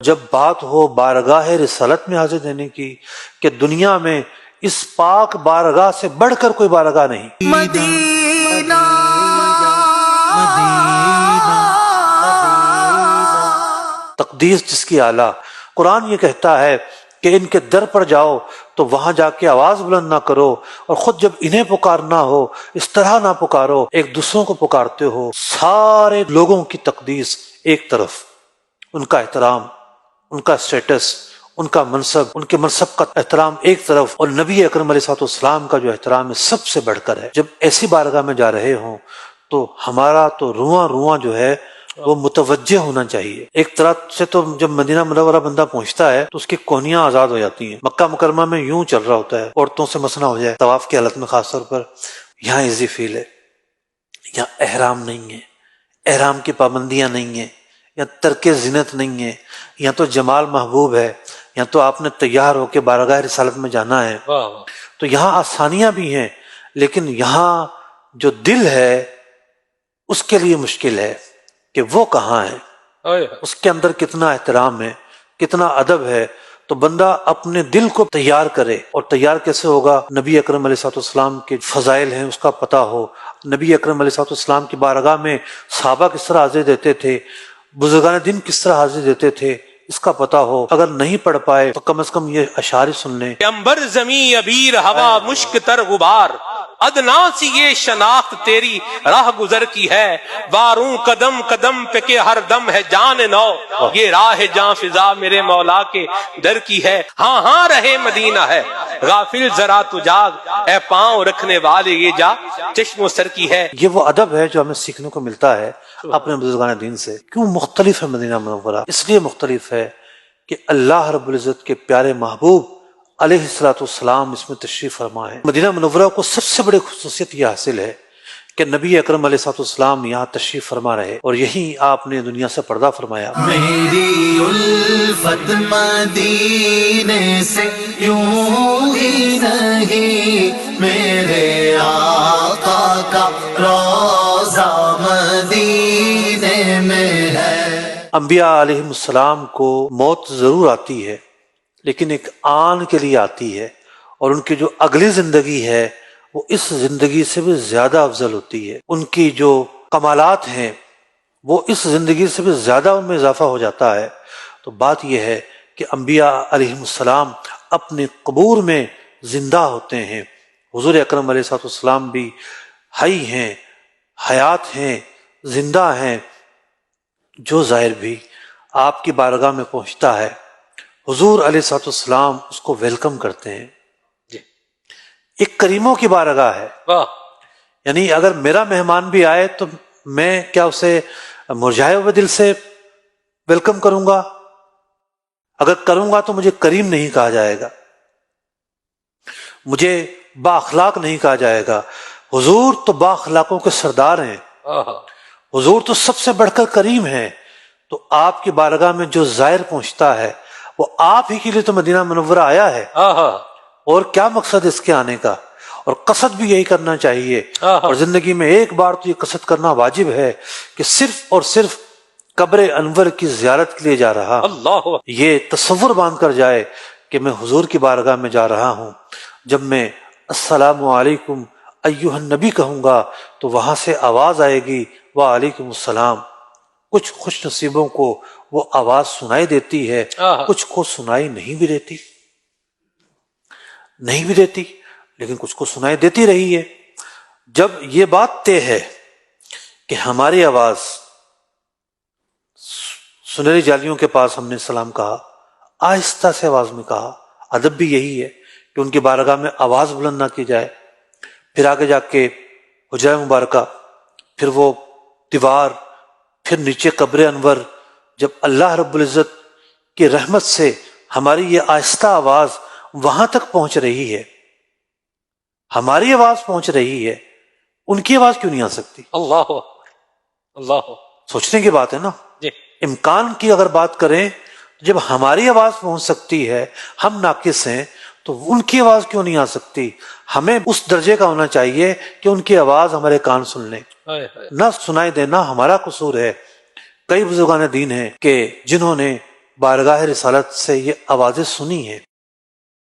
جب بات ہو بارگاہ رسالت میں حاضر دینے کی کہ دنیا میں اس پاک بارگاہ سے بڑھ کر کوئی بارگاہ نہیں. مدینہ تقدیس جس کی اعلیٰ. قرآن یہ کہتا ہے کہ ان کے در پر جاؤ تو وہاں جا کے آواز بلند نہ کرو، اور خود جب انہیں پکارنا ہو اس طرح نہ پکارو، ایک دوسروں کو پکارتے ہو. سارے لوگوں کی تقدیس ایک طرف، ان کا احترام، ان کا اسٹیٹس، ان کا منصب، ان کے منصب کا احترام ایک طرف، اور نبی اکرم علیہ الصلوۃ والسلام کا جو احترام ہے سب سے بڑھ کر ہے. جب ایسی بارگاہ میں جا رہے ہوں تو ہمارا تو رواں رواں جو ہے وہ متوجہ ہونا چاہیے. ایک طرح سے تو جب مدینہ منورہ بندہ پہنچتا ہے تو اس کی کونیاں آزاد ہو جاتی ہیں. مکہ مکرمہ میں یوں چل رہا ہوتا ہے، عورتوں سے مسئلہ ہو جائے طواف کی حالت میں خاص طور پر. یہاں ایزی فیل ہے، یہاں احرام نہیں ہے، احرام کی پابندیاں نہیں ہیں، یہاں ترک زینت نہیں ہے، یہاں تو جمال محبوب ہے، یہاں تو آپ نے تیار ہو کے بارگاہ رسالت میں جانا ہے. تو یہاں آسانیاں بھی ہیں، لیکن یہاں جو دل ہے اس کے لیے مشکل ہے کہ وہ کہاں ہے، اس کے اندر کتنا احترام ہے، کتنا ادب ہے. تو بندہ اپنے دل کو تیار کرے. اور تیار کیسے ہوگا؟ نبی اکرم علیہ الصلوۃ والسلام کے فضائل ہیں اس کا پتہ ہو، نبی اکرم علیہ الصلوۃ والسلام کی بارگاہ میں صحابہ کس طرح حاضری دیتے تھے، بزرگان دین کس طرح حاضری دیتے تھے، اس کا پتہ ہو. اگر نہیں پڑھ پائے تو کم از کم یہ اشعار سن لیں. امبر زمیں ابیر ہوا مشک تر غبار، ادنا سی یہ شناخت تیری راہ گزر کی ہے، واروں قدم قدم پہ کہ ہر دم ہے جان نو، یہ راہ جاں فضا میرے مولا کے در کی ہے. ہاں ہاں رہے مدینہ ہے غافل ذرا تو جاگ، اے پاؤں رکھنے والے یہ جا چشم و سر کی ہے. یہ وہ ادب ہے جو ہمیں سیکھنے کو ملتا ہے اپنے بزرگان دین سے. کیوں مختلف ہے مدینہ منورہ؟ اس لیے مختلف ہے کہ اللہ رب العزت کے پیارے محبوب علیہ الصلوۃ والسلام اس میں تشریف فرما ہے. مدینہ منورہ کو سب سے بڑی خصوصیت یہ حاصل ہے کہ نبی اکرم علیہ الصلوۃ والسلام یہاں تشریف فرما رہے، اور یہی آپ نے دنیا سے پردہ فرمایا. میری الفت مدینے سے یوں ہی نہیں، میرے آقا کا روضہ مدینے میں ہے. انبیاء علیہ السلام کو موت ضرور آتی ہے، لیکن ایک آن کے لیے آتی ہے، اور ان کی جو اگلی زندگی ہے وہ اس زندگی سے بھی زیادہ افضل ہوتی ہے. ان کی جو کمالات ہیں وہ اس زندگی سے بھی زیادہ ان میں اضافہ ہو جاتا ہے. تو بات یہ ہے کہ انبیاء علیہ السلام اپنے قبور میں زندہ ہوتے ہیں. حضور اکرم علیہ السلام بھی حی ہیں، حیات ہیں، زندہ ہیں. جو ظاہر بھی آپ کی بارگاہ میں پہنچتا ہے حضور علیہ السلام اس کو ویلکم کرتے ہیں. ایک کریموں کی بارگاہ ہے، یعنی اگر میرا مہمان بھی آئے تو میں کیا اسے مرجھائے ہوئے دل سے ویلکم کروں گا؟ اگر کروں گا تو مجھے کریم نہیں کہا جائے گا، مجھے با اخلاق نہیں کہا جائے گا. حضور تو با اخلاقوں کے سردار ہیں، حضور تو سب سے بڑھ کر کریم ہیں. تو آپ کی بارگاہ میں جو زائر پہنچتا ہے وہ آپ ہی کے لیے تو مدینہ منورہ آیا ہے، اور کیا مقصد اس کے آنے کا؟ اور قصد بھی یہی کرنا چاہیے. اور زندگی میں ایک بار تو یہ قصد کرنا واجب ہے کہ صرف اور صرف قبر انور کی زیارت کے لیے جا رہا، یہ تصور باندھ کر جائے کہ میں حضور کی بارگاہ میں جا رہا ہوں. جب میں السلام علیکم ایھا النبی کہوں گا تو وہاں سے آواز آئے گی وعلیکم السلام. کچھ خوش نصیبوں کو وہ آواز سنائی دیتی ہے، کچھ کو سنائی نہیں بھی دیتی، لیکن کچھ کو سنائی دیتی رہی ہے. جب یہ بات طے ہے کہ ہماری آواز سنہری جالیوں کے پاس ہم نے سلام کہا، آہستہ سے آواز میں کہا. ادب بھی یہی ہے کہ ان کی بارگاہ میں آواز بلند نہ کی جائے. پھر آگے جا کے حجرہ مبارکہ، پھر وہ دیوار، پھر نیچے قبر انور. جب اللہ رب العزت کی رحمت سے ہماری یہ آہستہ آواز وہاں تک پہنچ رہی ہے، ہماری آواز پہنچ رہی ہے، ان کی آواز کیوں نہیں آ سکتی؟ اللہ سوچنے کی بات ہے نا. امکان کی اگر بات کریں تو جب ہماری آواز پہنچ سکتی ہے، ہم ناقص ہیں، تو ان کی آواز کیوں نہیں آ سکتی؟ ہمیں اس درجے کا ہونا چاہیے کہ ان کی آواز ہمارے کان سن لیں، نہ سنائی دینا ہمارا قصور ہے. کئی بزرگان دین ہیں کہ جنہوں نے بارگاہ رسالت سے یہ آوازیں سنی ہیں